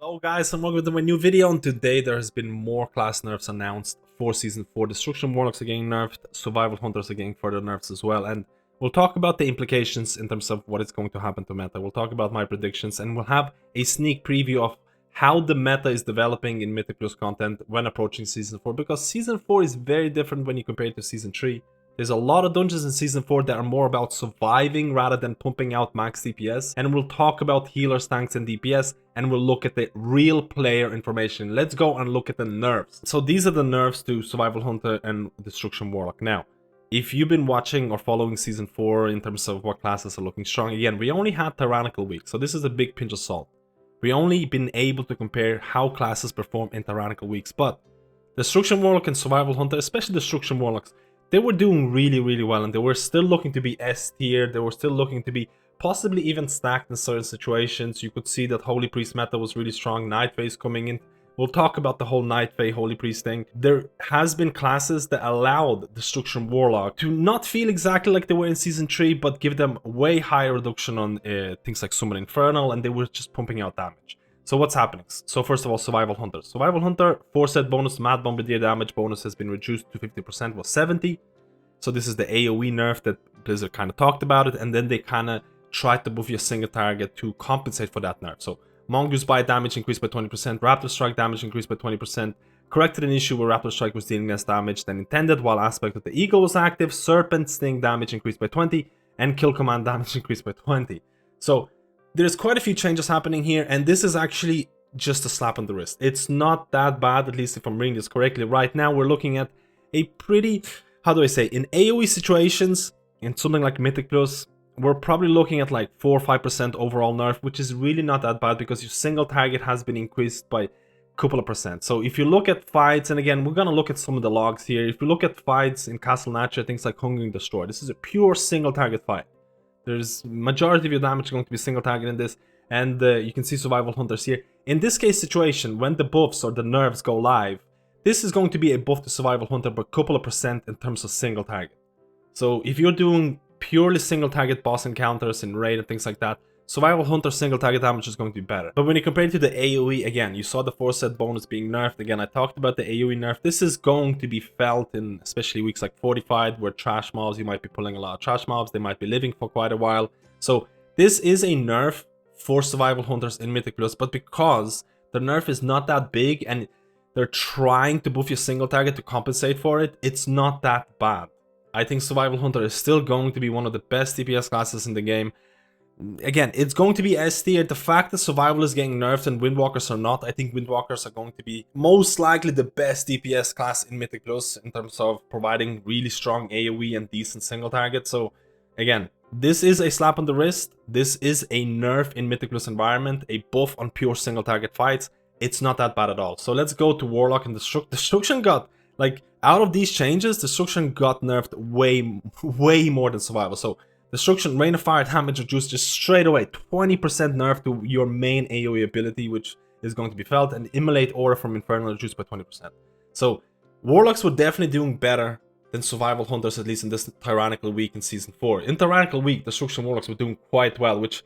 Hello guys and welcome to my new video, and today there has been more class nerfs announced for Season 4. Destruction Warlocks are getting nerfed, Survival Hunters are getting further nerfs as well, and we'll talk about the implications in terms of what is going to happen to meta. We'll talk about my predictions, and we'll have a sneak preview of how the meta is developing in Mythic Plus content when approaching Season 4, because Season 4 is very different when you compare it to Season 3. There's a lot of dungeons in Season 4 that are more about surviving rather than pumping out max DPS. And we'll talk about healers, tanks, and DPS, and we'll look at the real player information. Let's go and look at the nerfs. So these are the nerfs to Survival Hunter and Destruction Warlock. Now, if you've been watching or following Season 4 in terms of what classes are looking strong, again, we only had Tyrannical Week, so this is a big pinch of salt. We only been able to compare how classes perform in Tyrannical Weeks, but Destruction Warlock and Survival Hunter, especially Destruction Warlocks, they were doing really well, and they were still looking to be S tier. They were still looking to be possibly even stacked in certain situations. You could see that Holy Priest meta was really strong, Night Phase coming in. We'll talk about the whole Night Phase Holy Priest thing. There has been classes that allowed Destruction Warlock to not feel exactly like they were in Season 3, but give them way higher reduction on things like Summon Infernal, and they were just pumping out damage. So what's happening? So first of all, Survival Hunter. Survival Hunter, 4-set bonus, Mad Bombardier damage bonus has been reduced to 50%, was 70. So this is the AoE nerf that Blizzard kind of talked about it, and then they kind of tried to buff your single target to compensate for that nerf. So Mongoose Bite damage increased by 20%, Raptor Strike damage increased by 20%, corrected an issue where Raptor Strike was dealing less damage than intended while Aspect of the Eagle was active, Serpent Sting damage increased by 20, and Kill Command damage increased by 20. So there's quite a few changes happening here, and this is actually just a slap on the wrist. It's not that bad, at least if I'm reading this correctly. Right now we're looking at a pretty, how do I say, in AoE situations, in something like Mythic Plus, we're probably looking at like 4 or 5% overall nerf, which is really not that bad because your single target has been increased by a couple of percent. So if you look at fights, and again, we're going to look at some of the logs here. If you look at fights in Castle Nature, things like Hungering Destroy, this is a pure single target fight. There's majority of your damage going to be single target in this, and you can see Survival Hunters here. In this case situation, when the buffs or the nerfs go live, this is going to be a buff to Survival Hunter by a couple of percent in terms of single target. So if you're doing purely single target boss encounters in raid and things like that, Survival Hunter single target damage is going to be better. But when you compare it to the AoE, again, you saw the 4-set bonus being nerfed. Again, I talked about the AoE nerf. This is going to be felt in especially weeks like Fortified, where trash mobs, you might be pulling a lot of trash mobs. They might be living for quite a while. So this is a nerf for Survival Hunters in Mythic Plus, but because the nerf is not that big and they're trying to buff your single target to compensate for it, it's not that bad. I think Survival Hunter is still going to be one of the best DPS classes in the game. Again, it's going to be S tier. The fact that Survival is getting nerfed and Windwalkers are not, I think Windwalkers are going to be most likely the best DPS class in Mythic Plus in terms of providing really strong AoE and decent single target. So again, this is a slap on the wrist. This is a nerf in Mythic Plus environment, a buff on pure single target fights. It's not that bad at all. So let's go to Warlock and Destruction got, like, out of these changes, Destruction got nerfed way more than Survival. So Destruction, Rain of Fire damage reduced just straight away, 20% nerf to your main AoE ability, which is going to be felt, and Immolate Aura from Infernal reduced by 20%. So Warlocks were definitely doing better than Survival Hunters, at least in this Tyrannical Week in Season 4. In Tyrannical Week, Destruction Warlocks were doing quite well, which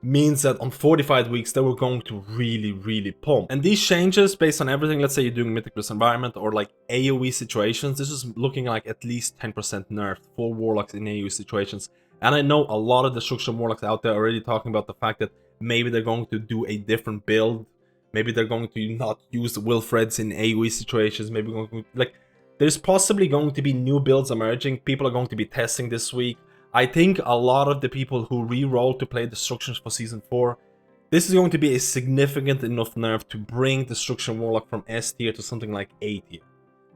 means that on Fortified weeks, they were going to really pump. And these changes, based on everything, let's say you're doing Mythic Plus environment or like AoE situations, this is looking like at least 10% nerf for Warlocks in AoE situations. And I know a lot of Destruction Warlocks out there already talking about the fact that maybe they're going to do a different build. Maybe they're going to not use the Wilfreds in AoE situations. Maybe going to, like, there's possibly going to be new builds emerging. People are going to be testing this week. I think a lot of the people who re-roll to play Destructions for Season 4, this is going to be a significant enough nerf to bring Destruction Warlock from S tier to something like A tier.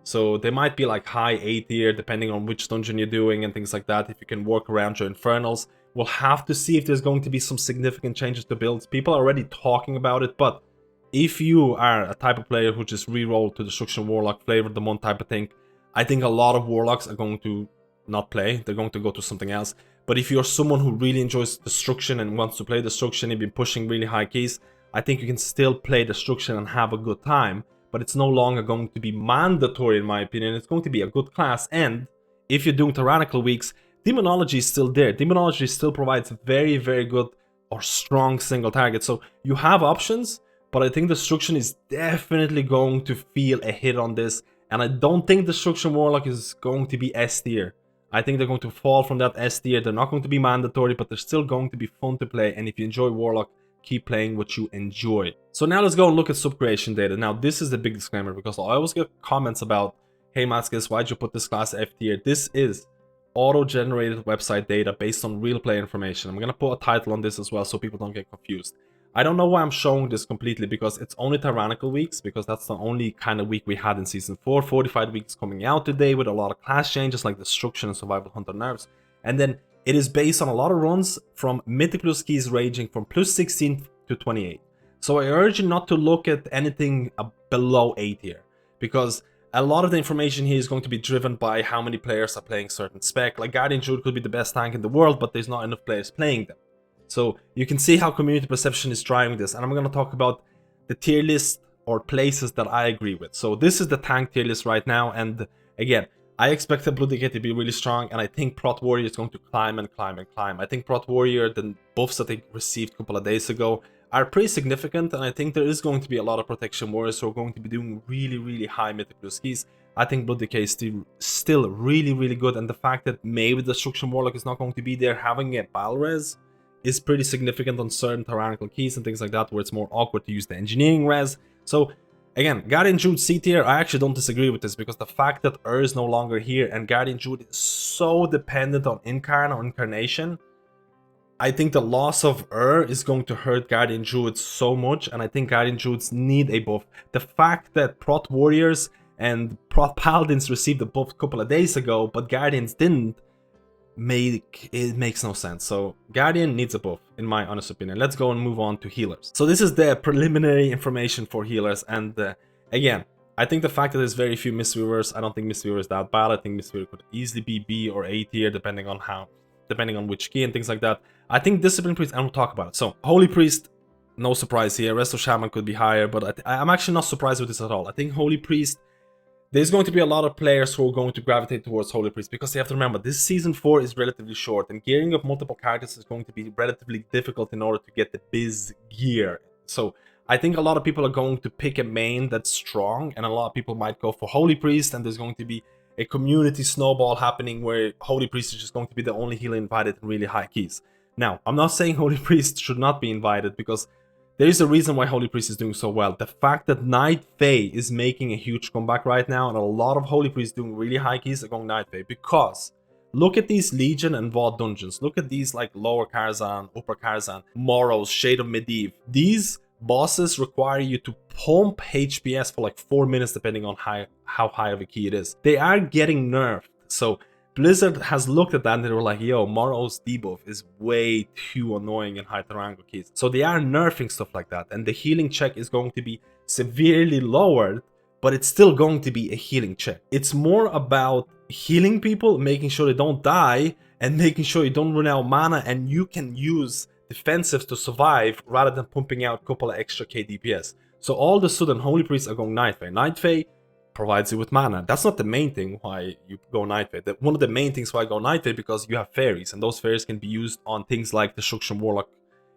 So they might be like high A tier depending on which dungeon you're doing and things like that. If you can work around your Infernals, we'll have to see if there's going to be some significant changes to builds. People are already talking about it, but if you are a type of player who just re-roll to Destruction Warlock, flavor the month type of thing, I think a lot of Warlocks are going to not play. They're going to go to something else. But if you're someone who really enjoys Destruction and wants to play Destruction, you've been pushing really high keys, I think you can still play Destruction and have a good time. But it's no longer going to be mandatory, in my opinion. It's going to be a good class. And if you're doing Tyrannical Weeks, Demonology is still there. Demonology still provides very good or strong single targets. So you have options, but I think Destruction is definitely going to feel a hit on this, and I don't think Destruction Warlock is going to be S tier. I think they're going to fall from that S tier. They're not going to be mandatory, but they're still going to be fun to play, and if you enjoy Warlock, keep playing what you enjoy. So now let's go and look at sub creation data. Now this is the big disclaimer, because I always get comments about, hey MadSkillz, why'd you put this class F tier? This is auto-generated website data based on real player information. I'm gonna put a title on this as well so people don't get confused. I don't know why I'm showing this completely, because it's only tyrannical weeks, because that's the only kind of week we had in season 4. 45 weeks coming out today with a lot of class changes like Destruction and Survival Hunter nerfs. And then it is based on a lot of runs from mythic plus keys ranging from plus 16 to 28. So I urge you not to look at anything below A tier, because a lot of the information here is going to be driven by how many players are playing certain spec. Like Guardian Druid could be the best tank in the world, but there's not enough players playing them. So you can see how community perception is driving this, and I'm going to talk about the tier list or places that I agree with. So this is the tank tier list right now, and again, I expect the Blood Decay to be really strong, and I think Prot Warrior is going to climb and climb and climb. I think Prot Warrior, the buffs that they received a couple of days ago, are pretty significant, and I think there is going to be a lot of Protection Warriors who are going to be doing really high mythic plus keys. I think Blood Decay is still really good, and the fact that maybe Destruction Warlock is not going to be there having a battle res is pretty significant on certain tyrannical keys and things like that, where it's more awkward to use the engineering res. So again, Guardian Druid C tier, I actually don't disagree with this, because the fact that is no longer here and Guardian Druid is so dependent on Incarn or Incarnation, I think the loss of is going to hurt Guardian Druids so much, and I think Guardian Druids need a buff. The fact that Prot Warriors and Prot Paladins received a buff a couple of days ago, but Guardians didn't, makes no sense. So Guardian needs a buff, in my honest opinion. Let's go and move on to healers. So this is the preliminary information for healers, and again, I think the fact that there's very few Mistweavers, I don't think Mistweaver is that bad. I think Mistweaver could easily be B or A tier, depending on which key and things like that. I think Discipline Priest, and we'll talk about it. So Holy Priest, no surprise here. Resto Shaman could be higher, but I'm actually not surprised with this at all. I think Holy Priest, there's going to be a lot of players who are going to gravitate towards Holy Priest, because you have to remember, this season 4 is relatively short, and gearing up multiple characters is going to be relatively difficult in order to get the biz gear. So I think a lot of people are going to pick a main that's strong, and a lot of people might go for Holy Priest, and there's going to be a community snowball happening where Holy Priest is just going to be the only healer invited in really high keys. Now, I'm not saying Holy Priest should not be invited, because there is a reason why Holy Priest is doing so well. The fact that Night Fae is making a huge comeback right now, and a lot of Holy Priests doing really high keys are going Night Fae, because look at these Legion and Vault dungeons. Look at these like Lower Karazhan, Upper Karazhan, Morrows, Shade of Medivh. These bosses require you to pump HPS for like 4 minutes, depending on how high of a key it is. They are getting nerfed, so Blizzard has looked at that and they were like, yo, Morrow's debuff is way too annoying in high triangle keys. So they are nerfing stuff like that, and the healing check is going to be severely lowered, but it's still going to be a healing check. It's more about healing people, making sure they don't die, and making sure you don't run out of mana and you can use defensives to survive rather than pumping out a couple of extra K DPS. So all of a sudden, Holy Priests are going Night Fae. Night Fae provides you with mana. That's not the main thing why you go Night Fae. One of the main things why I go Night Fae, because you have fairies, and those fairies can be used on things like Destruction Warlock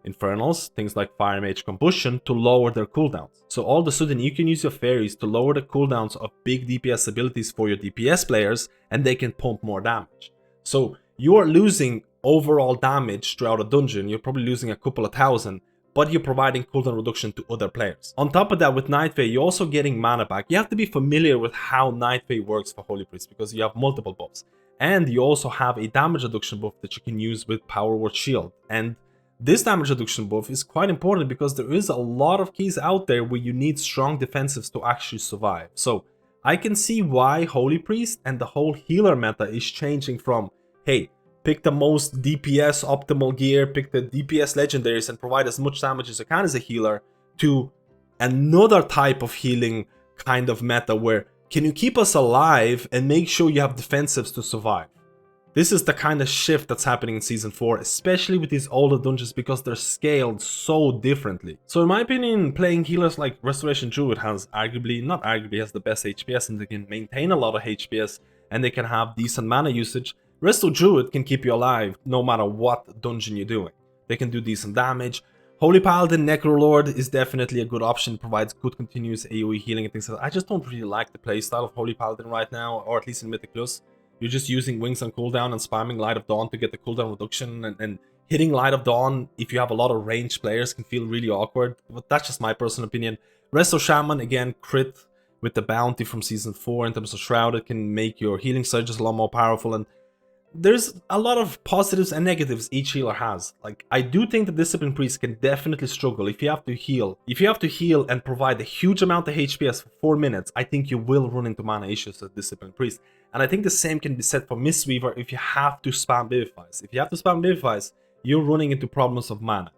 Infernals, things like Fire Mage Combustion, to lower their cooldowns. So all of a sudden you can use your fairies to lower the cooldowns of big DPS abilities for your DPS players, and they can pump more damage. So you are losing overall damage throughout a dungeon. You're probably losing a couple of thousand, but you're providing cooldown reduction to other players. On top of that, with Night Fae, you're also getting mana back. You have to be familiar with how Night Fae works for Holy Priest, because you have multiple buffs. And you also have a damage reduction buff that you can use with Power Word Shield. And this damage reduction buff is quite important, because there is a lot of keys out there where you need strong defensives to actually survive. So I can see why Holy Priest and the whole healer meta is changing from, hey, pick the most DPS optimal gear, pick the DPS legendaries, and provide as much damage as you can as a healer, to another type of healing kind of meta where, can you keep us alive and make sure you have defensives to survive? This is the kind of shift that's happening in Season 4, especially with these older dungeons, because they're scaled so differently. So in my opinion, playing healers like Restoration Druid has not arguably has the best HPS, and they can maintain a lot of HPS, and they can have decent mana usage. Resto Druid can keep you alive no matter what dungeon you're doing. They can do decent damage. Holy Paladin Necrolord is definitely a good option, provides good continuous AoE healing and things like that. I just don't really like the playstyle of Holy Paladin right now, or at least in Mythic Plus. You're just using Wings on cooldown and spamming Light of Dawn to get the cooldown reduction, and hitting Light of Dawn if you have a lot of ranged players can feel really awkward, but that's just my personal opinion. Resto Shaman, again, crit with the bounty from Season 4 in terms of Shrouded can make your healing surges a lot more powerful, and there's a lot of positives and negatives each healer has. Like, I do think the Discipline Priest can definitely struggle if you have to heal. If you have to heal and provide a huge amount of HPS for 4 minutes, I think you will run into mana issues as Discipline Priest. And I think the same can be said for Mistweaver if you have to spam Vivifies. If you have to spam Vivifies, you're running into problems of mana.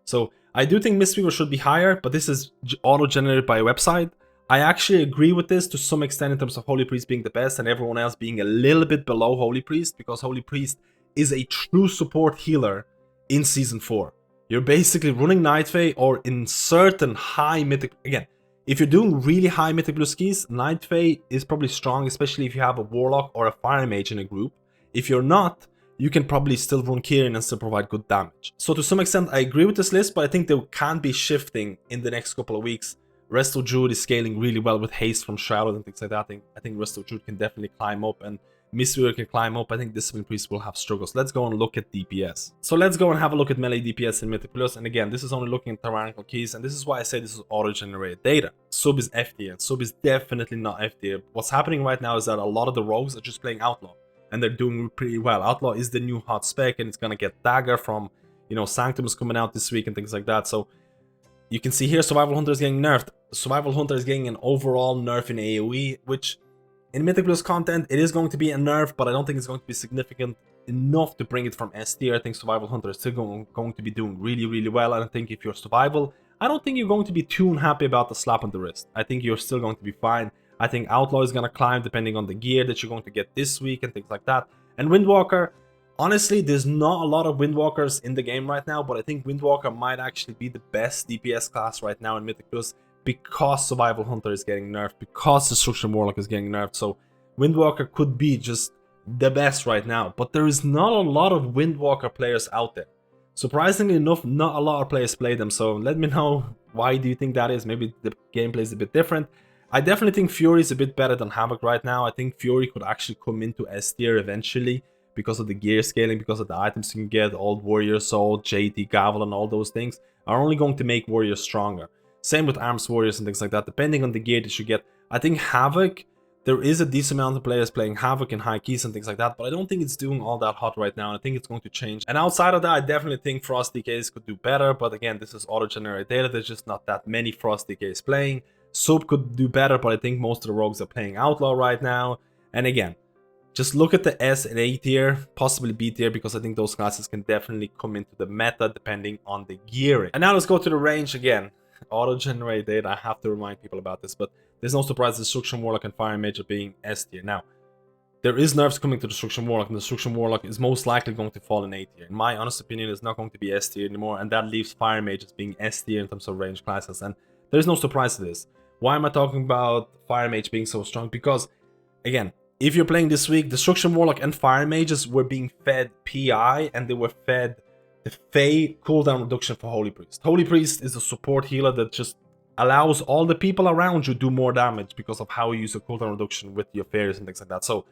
So I do think Mistweaver should be higher, but this is auto-generated by a website. I actually agree with this to some extent in terms of Holy Priest being the best and everyone else being a little bit below Holy Priest, because Holy Priest is a true support healer in Season 4. You're basically running Night Fae, or in certain high Mythic... Again, if you're doing really high Mythic Blue skis, Night Fae is probably strong, especially if you have a Warlock or a Fire Mage in a group. If you're not, you can probably still run Kirin and still provide good damage. So to some extent, I agree with this list, but I think they can be shifting in the next couple of weeks. Resto Druid is scaling really well with haste from Shrouded and things like that. I think Resto Druid can definitely climb up, and Mistweaver can climb up. I think Discipline Priest will have struggles. Let's go and look at DPS. So let's go and have a look at melee DPS in Mythic Plus. And again, this is only looking at tyrannical keys, and this is why I say this is auto-generated data. Sub is F tier, and Sub is definitely not F tier. What's happening right now is that a lot of the rogues are just playing Outlaw, and they're doing pretty well. Outlaw is the new hot spec, and it's gonna get Dagger from, you know, Sanctum is coming out this week and things like that. So you can see here Survival Hunter is getting nerfed. Survival Hunter is getting an overall nerf in AoE, which in Mythic Plus content, it is going to be a nerf, but I don't think it's going to be significant enough to bring it from S tier. I think Survival Hunter is still going to be doing really, really well. I think if you're Survival, I don't think you're going to be too unhappy about the slap on the wrist. I think you're still going to be fine. I think Outlaw is going to climb depending on the gear that you're going to get this week and things like that. And Windwalker, honestly, there's not a lot of Windwalkers in the game right now, but I think Windwalker might actually be the best DPS class right now in Mythic Plus, because Survival Hunter is getting nerfed, because Destruction Warlock is getting nerfed. So Windwalker could be just the best right now, but there is not a lot of Windwalker players out there. Surprisingly enough, not a lot of players play them, so let me know why do you think that is. Maybe the gameplay is a bit different. I definitely think Fury is a bit better than Havoc right now. I think Fury could actually come into S tier eventually, because of the gear scaling, because of the items you can get. Old Warrior Soul, JT, Gavel, and all those things are only going to make Warriors stronger. Same with Arms Warriors and things like that, depending on the gear that you get. I think Havoc, there is a decent amount of players playing Havoc in high keys and things like that, but I don't think it's doing all that hot right now, and I think it's going to change. And outside of that, I definitely think Frost DKs could do better, but again, this is auto-generated data. There's just not that many Frost DKs playing. Sub could do better, but I think most of the rogues are playing Outlaw right now. And again, just look at the S and A tier, possibly B tier, because I think those classes can definitely come into the meta depending on the gearing. And now let's go to the range again. Auto-generate data, I have to remind people about this, but there's no surprise Destruction Warlock and Fire Mage are being S tier. Now, there is nerfs coming to Destruction Warlock, and Destruction Warlock is most likely going to fall in A tier. In my honest opinion, it's not going to be S tier anymore, and that leaves Fire Mage as being S tier in terms of range classes, and there's no surprise to this. Why am I talking about Fire Mage being so strong? Because, again, if you're playing this week, Destruction Warlock and Fire Mages were being fed PI, and they were fed the Fae cooldown reduction for Holy Priest. Holy Priest is a support healer that just allows all the people around you do more damage because of how you use a cooldown reduction with your fairies and things like that. So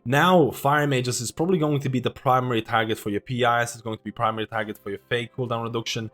now Fire Mages is probably going to be the primary target for your PIs. It's going to be primary target for your Fae cooldown reduction.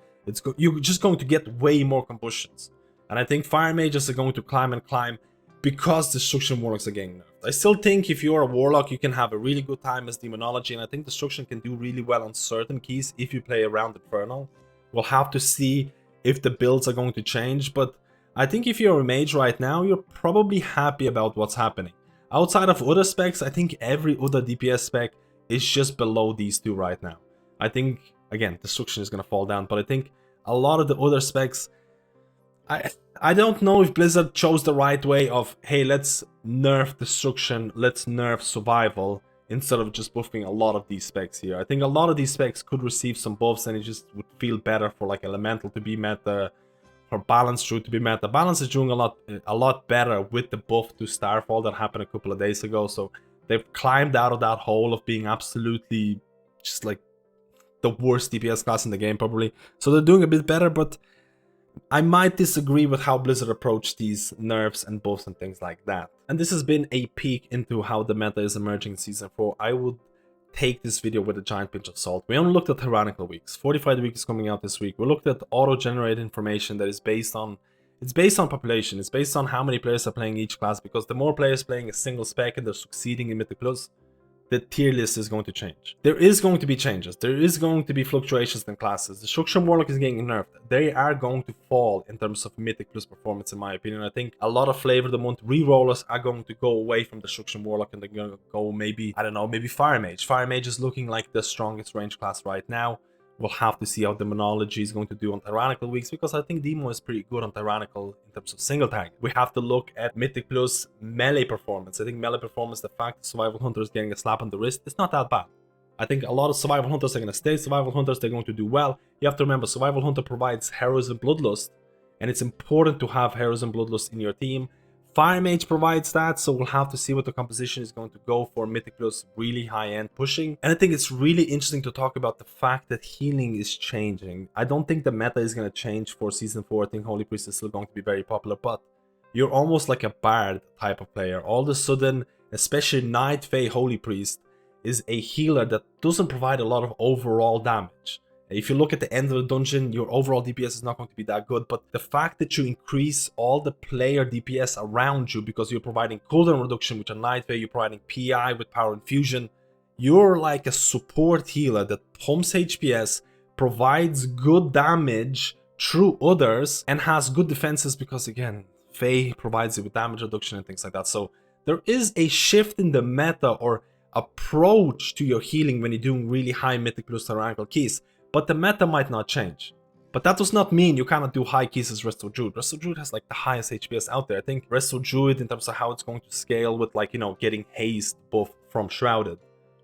You're just going to get way more combustions. And I think Fire Mages are going to climb and climb because Destruction Warlocks are getting nerfed. I still think if you're a Warlock, you can have a really good time as Demonology, and I think Destruction can do really well on certain keys if you play around Infernal. We'll have to see if the builds are going to change, but I think if you're a Mage right now, you're probably happy about what's happening. Outside of other specs, I think every other DPS spec is just below these two right now. I think, again, Destruction is going to fall down, but I think a lot of the other specs, I don't know if Blizzard chose the right way of, hey, let's nerf Destruction, let's nerf Survival, instead of just buffing a lot of these specs here. I think a lot of these specs could receive some buffs, and it just would feel better for like Elemental to be meta, for Balance Druid to be meta. Balance is doing a lot better with the buff to Starfall that happened a couple of days ago, so they've climbed out of that hole of being absolutely just like the worst DPS class in the game probably. So they're doing a bit better, but I might disagree with how Blizzard approached these nerfs and buffs and things like that. And this has been a peek into how the meta is emerging in Season 4. I would take this video with a giant pinch of salt. We only looked at tyrannical weeks. 45 week is coming out this week. We looked at auto-generated information that is based on population. It's based on how many players are playing each class, because the more players playing a single spec and they're succeeding in Mythic Plus, the tier list is going to change. There is going to be changes. There is going to be fluctuations in classes. The Destruction Warlock is getting nerfed. They are going to fall in terms of Mythic Plus performance, in my opinion. I think a lot of Flavor of the Month rerollers are going to go away from the Destruction Warlock, and they're going to go maybe, I don't know, maybe Fire Mage. Fire Mage is looking like the strongest range class right now. We'll have to see how Demonology is going to do on Tyrannical weeks, because I think Demo is pretty good on Tyrannical in terms of single target. We have to look at Mythic Plus melee performance. I think melee performance, the fact that Survival Hunter is getting a slap on the wrist, it's not that bad. I think a lot of Survival Hunters are going to stay Survival Hunters, they're going to do well. You have to remember, Survival Hunter provides Heroism Bloodlust, and it's important to have Heroism Bloodlust in your team. Fire Mage provides that, so we'll have to see what the composition is going to go for Mythic Plus really high-end pushing. And I think it's really interesting to talk about the fact that healing is changing. I don't think the meta is going to change for Season 4. I think Holy Priest is still going to be very popular, but you're almost like a Bard type of player. All of a sudden, especially Night Fae Holy Priest is a healer that doesn't provide a lot of overall damage. If you look at the end of the dungeon, your overall DPS is not going to be that good, but the fact that you increase all the player DPS around you because you're providing cooldown reduction with your Night Fae, you're providing PI with Power Infusion, you're like a support healer that pumps HPS, provides good damage through others, and has good defenses because, again, Fae provides you with damage reduction and things like that. So there is a shift in the meta or approach to your healing when you're doing really high Mythic Plus tyrannical keys. But the meta might not change. But that does not mean you cannot do high keys as Resto Druid. Resto Druid has like the highest HPS out there. I think Resto Druid, in terms of how it's going to scale with, like, you know, getting haste buff from Shrouded,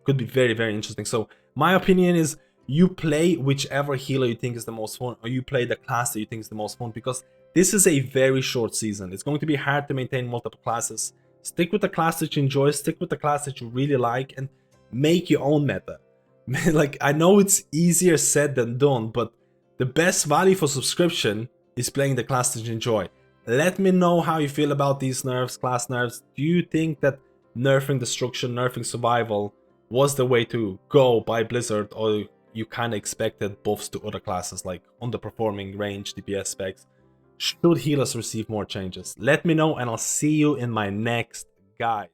could be very, very interesting. So my opinion is you play whichever healer you think is the most fun, or you play the class that you think is the most fun, because this is a very short season. It's going to be hard to maintain multiple classes. Stick with the class that you enjoy, stick with the class that you really like, and make your own meta. Like, I know it's easier said than done, but the best value for subscription is playing the class that you enjoy. Let me know how you feel about these nerfs, class nerfs. Do you think that nerfing Destruction, nerfing Survival was the way to go by Blizzard, or you kind of expected buffs to other classes like underperforming range, DPS specs? Should healers receive more changes? Let me know, and I'll see you in my next guide.